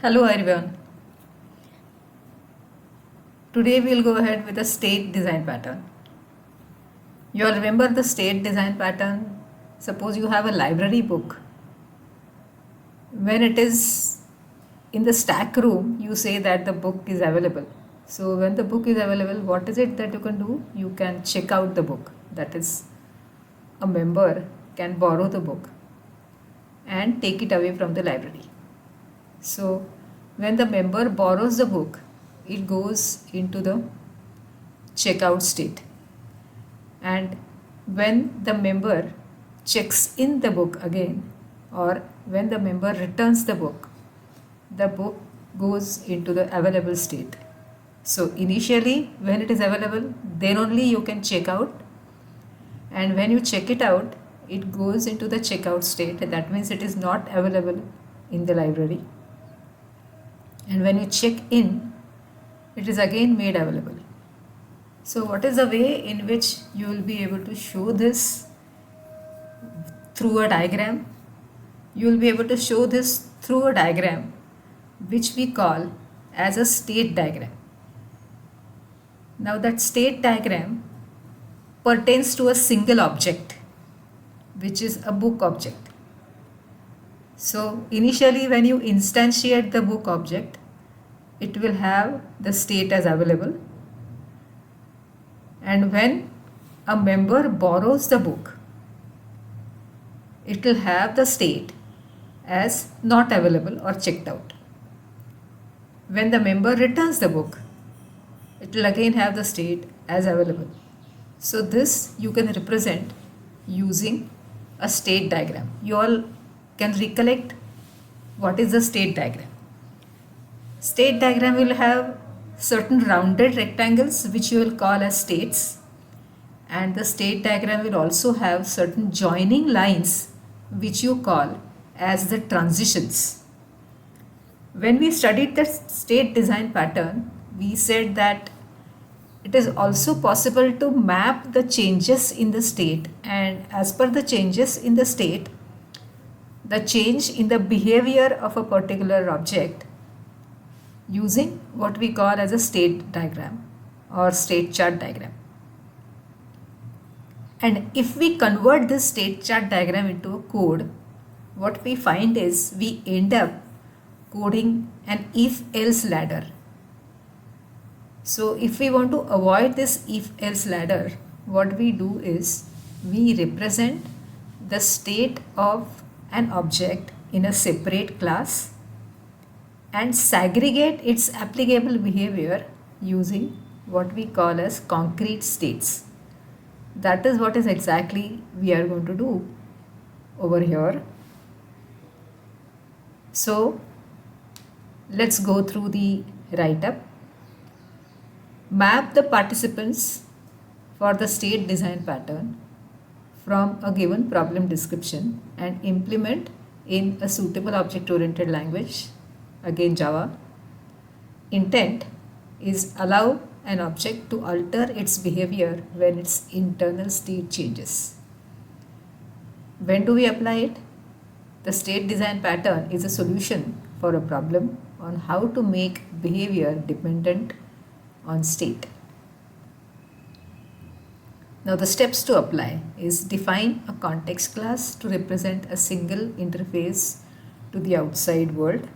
Hello everyone. Today we'll go ahead with the state design pattern. You all remember the state design pattern? Suppose you have a library book. When it is in the stack room, you say that the book is available. So when the book is available, what is it that you can do? You can check out the book. That is, a member can borrow the book and take it away from the library. So when the member borrows the book, it goes into the checkout state. And when the member checks in the book again, or when the member returns the book goes into the available state. So initially, when it is available, then only you can check out. And when you check it out, it goes into the checkout state. That means it is not available in the library. And when you check in, it is again made available. So what is the way in which you will be able to show this through a diagram? You will be able to show this through a diagram which we call as a state diagram. Now that state diagram pertains to a single object, which is a book object. So initially when you instantiate the book object, it will have the state as available. And when a member borrows the book, it will have the state as not available or checked out. When the member returns the book, it will again have the state as available. So this you can represent using a state diagram. You all can recollect what is the state diagram. State diagram will have certain rounded rectangles which you will call as states, and the state diagram will also have certain joining lines which you call as the transitions. When we studied the state design pattern, we said that it is also possible to map the changes in the state, and as per the changes in the state, the change in the behavior of a particular object using what we call as a state diagram or state chart diagram. And if we convert this state chart diagram into a code, what we find is we end up coding an if-else ladder. So if we want to avoid this if-else ladder, what we do is we represent the state of an object in a separate class and segregate its applicable behavior using what we call as concrete states. That is what is exactly we are going to do over here. So let's go through the write-up. Map the participants for the state design pattern from a given problem description and implement in a suitable object-oriented language, again Java. Intent is allow an object to alter its behavior when its internal state changes. When do we apply it? The state design pattern is a solution for a problem on how to make behavior dependent on state. Now the steps to apply is define a context class to represent a single interface to the outside world,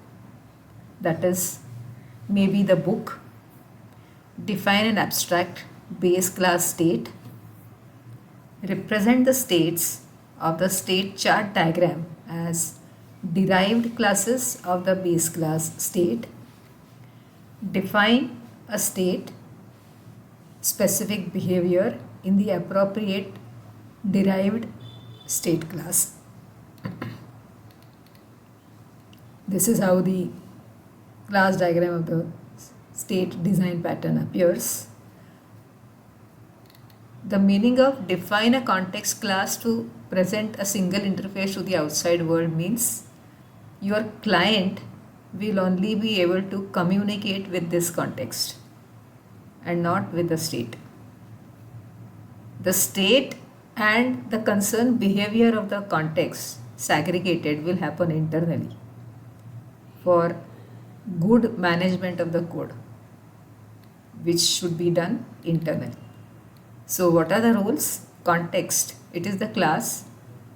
that is maybe the book. Define an abstract base class state. Represent the states of the state chart diagram as derived classes of the base class state. Define a state specific behavior in the appropriate derived state class. This is how the class diagram of the state design pattern appears. The meaning of define a context class to present a single interface to the outside world means your client will only be able to communicate with this context and not with the state. The state and the concerned behavior of the context segregated will happen internally. For good management of the code, which should be done internal. So what are the roles? Context. It is the class,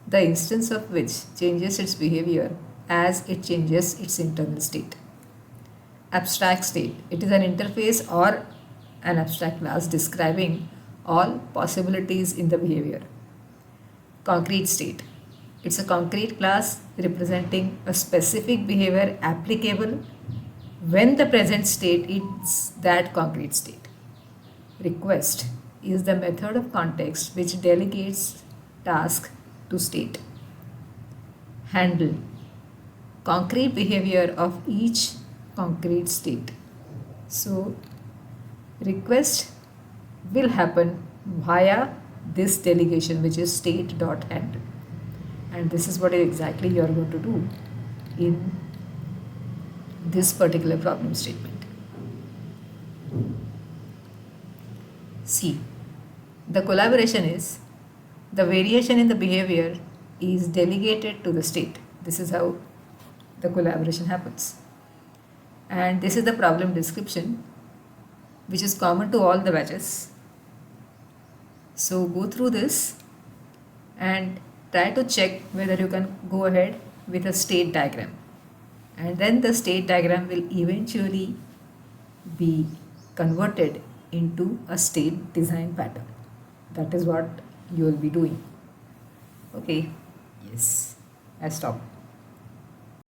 the instance of which changes its behavior as it changes its internal state. Abstract state. It is an interface or an abstract class describing all possibilities in the behavior. Concrete state. It's a concrete class representing a specific behavior applicable when the present state is that concrete state. Request is the method of context which delegates task to state. Handle. Concrete behavior of each concrete state. So request will happen via this delegation, which is state.handle, and this is what exactly you are going to do in this particular problem statement. C. The collaboration is the variation in the behavior is delegated to the state. This is how the collaboration happens. And this is the problem description, which is common to all the batches. So go through this and try to check whether you can go ahead with a state diagram. And then the state diagram will eventually be converted into a state design pattern. That is what you will be doing. Okay, yes, I stop.